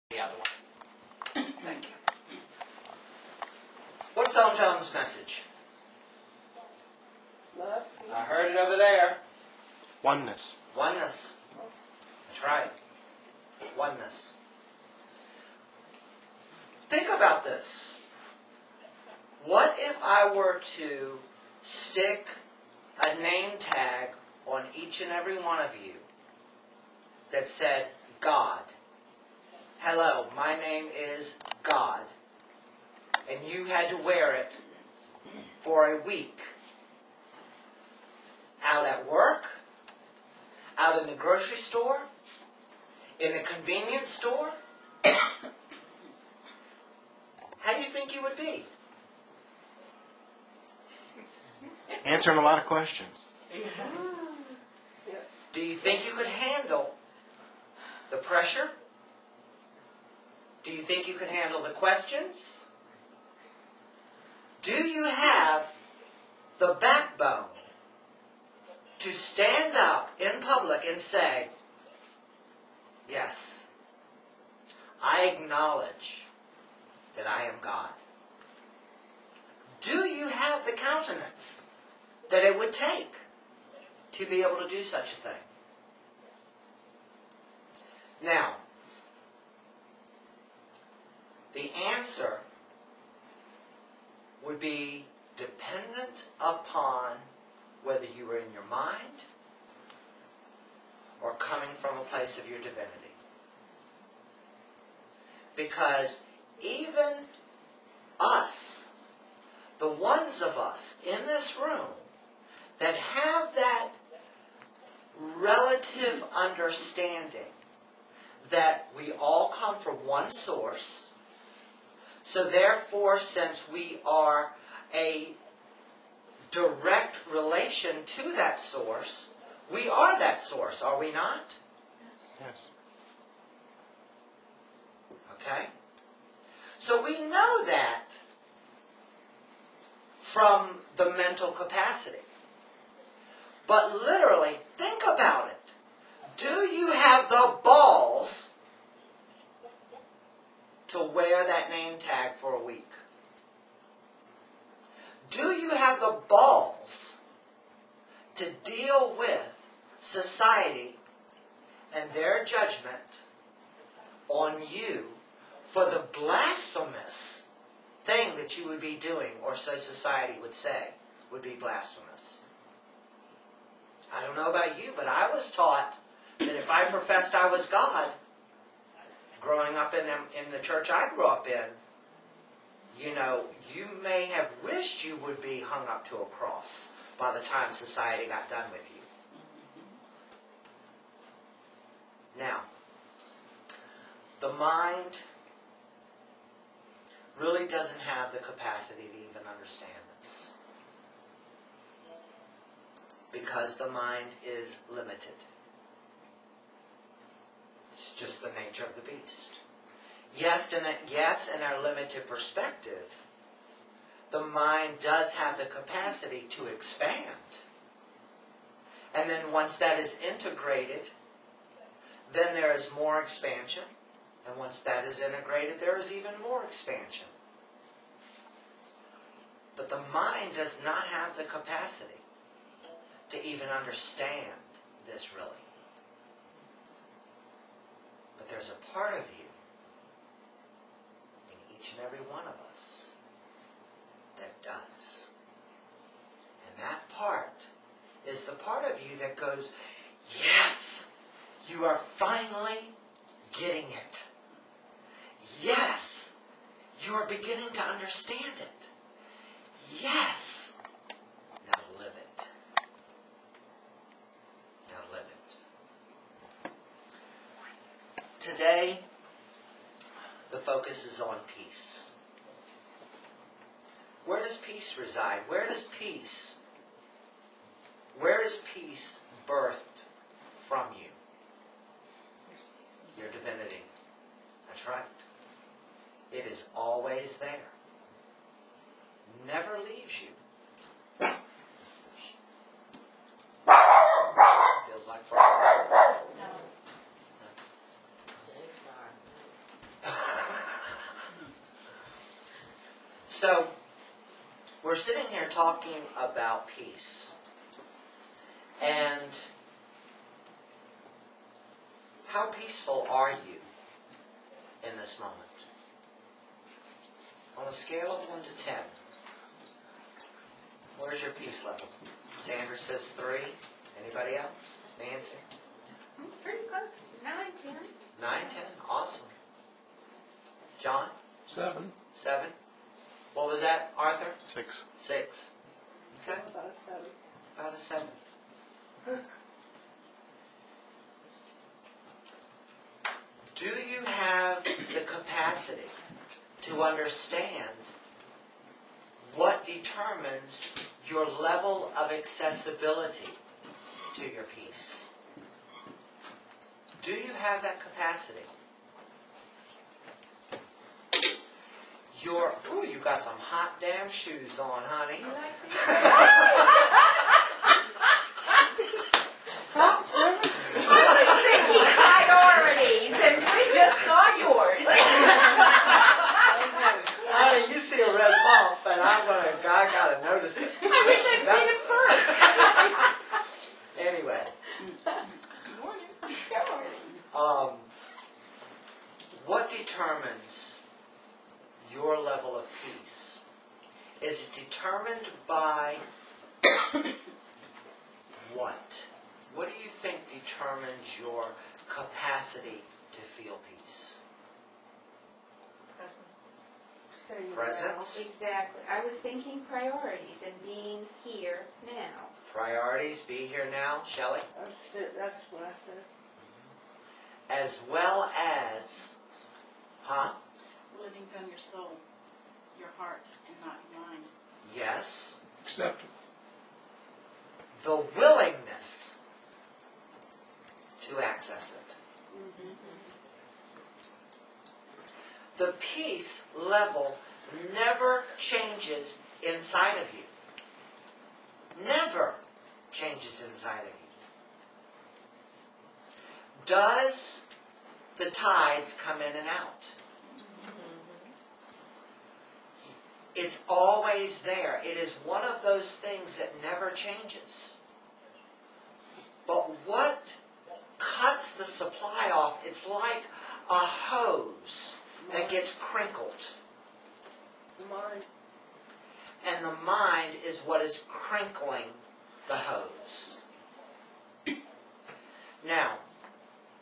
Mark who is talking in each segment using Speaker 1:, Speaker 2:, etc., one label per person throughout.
Speaker 1: the other one. Thank you. What's Elton's message?
Speaker 2: Love.
Speaker 1: I heard it over there.
Speaker 3: Oneness.
Speaker 1: Oneness. That's right. Oneness. Think about this. What if I were to stick a name tag on each and every one of you that said God? Hello, my name is God. And you had to wear it for a week. Out at work, out in the grocery store, in the convenience store. How do you think you would be?
Speaker 3: Answering a lot of questions.
Speaker 1: Do you think you could handle the pressure? Do you think you could handle the questions? Do you have the backbone to stand up in public and say, yes, I acknowledge that I am God? Do you have the countenance that it would take to be able to do such a thing? Now, the answer would be dependent upon whether you were in your mind or coming from a place of your divinity. Because even us, the ones of us in this room that have that relative understanding that we all come from one source, so therefore, since we are a direct relation to that source, we are that source, are we not?
Speaker 3: Yes.
Speaker 1: Okay? So we know that from the mental capacity. But literally, think about it. Do you have the balls to wear that name tag for a week? Do you have the balls to deal with society and their judgment on you for the blasphemous thing that you would be doing, or so society would say would be blasphemous? I don't know about you, but I was taught that if I professed I was God, growing up in the church I grew up in, you know, you may have wished you would be hung up to a cross by the time society got done with you. Now, the mind really doesn't have the capacity to even understand this, because the mind is limited. It's just the nature of the beast. Yes, in our limited perspective, the mind does have the capacity to expand. And then once that is integrated, then there is more expansion. And once that is integrated, there is even more expansion. But the mind does not have the capacity to even understand this really. But there's a part of you, in each and every one of us, that does. And that part is the part of you that goes, yes, you are finally getting it. Yes, you are beginning to understand it. Yes, now live it. Now live it. Today, the focus is on peace. Where does peace reside? Where is peace birthed from you? Your divinity. That's right. It is always there. Never leaves you. Feels like So, we're sitting here talking about peace. And how peaceful are you in this moment? On a scale of 1 to 10, where's your peace level? Sandra says 3. Anybody else? Nancy?
Speaker 2: Pretty close. 9, 10.
Speaker 1: 9, 10. Awesome. John?
Speaker 4: 7.
Speaker 1: 7. What was that, Arthur?
Speaker 3: 6.
Speaker 1: 6. Okay.
Speaker 2: About a 7.
Speaker 1: About a 7. Do you have the capacity to understand what determines your level of accessibility to your peace? Do you have that capacity? Ooh, you got some hot damn shoes on, honey.
Speaker 2: You like Stop service. I was thinking priorities, and we just saw yours.
Speaker 1: Honey, you see a red bump, and I gotta notice it.
Speaker 2: I wish I'd seen it first.
Speaker 1: Anyway.
Speaker 2: Good morning.
Speaker 1: What determines your level of peace? Is it determined by what? What do you think determines your capacity to feel peace? Presence?
Speaker 2: Exactly. I was thinking priorities and being here now.
Speaker 1: Priorities, be here now. Shelley?
Speaker 5: That's what I said.
Speaker 1: As well as,
Speaker 5: Living from your soul, your heart, and not your mind.
Speaker 1: yes,
Speaker 4: Accept it.
Speaker 1: the willingness to access it. The peace level never changes inside of you. Never changes inside of you. Does the tides come in and out? It's always there. It is one of those things that never changes. But what cuts the supply off? It's like a hose that gets crinkled.
Speaker 5: Mind.
Speaker 1: And the mind is what is crinkling the hose. Now,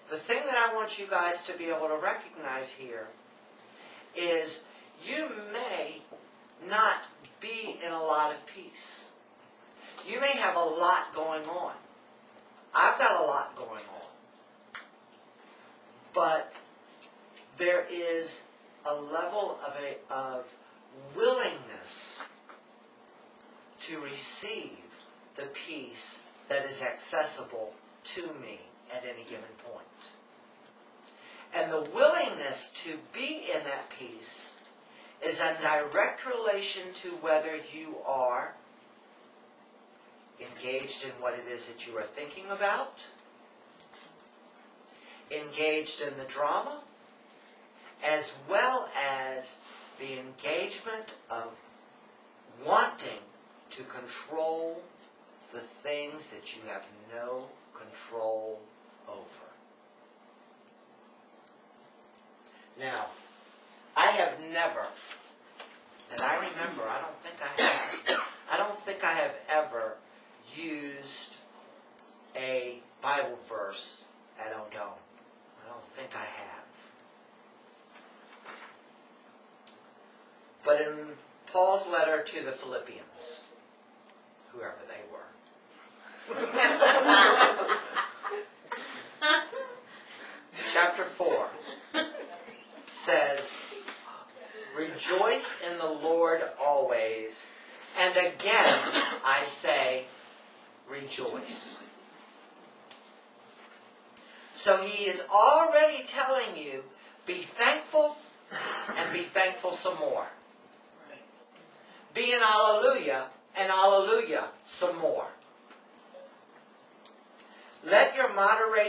Speaker 1: the thing that I want you guys to be able to recognize here is you may not be in a lot of peace. You may have a lot going on. I've got a lot going on. But there is a level of willingness to receive the peace that is accessible to me at any given point. And the willingness to be in that peace is in direct relation to whether you are engaged in what it is that you are thinking about, engaged in the drama, as well as the engagement of wanting to control the things that you have no control over. Now, I have never, that I remember, I don't think I have ever used a Bible verse at Odom. I don't think I have. But in Paul's letter to the Philippians, whoever they were, chapter 4 says, "Rejoice in the Lord always, and again I say, rejoice." So he is already telling you, be thankful and be thankful some more. Be in hallelujah and hallelujah some more. Let your moderation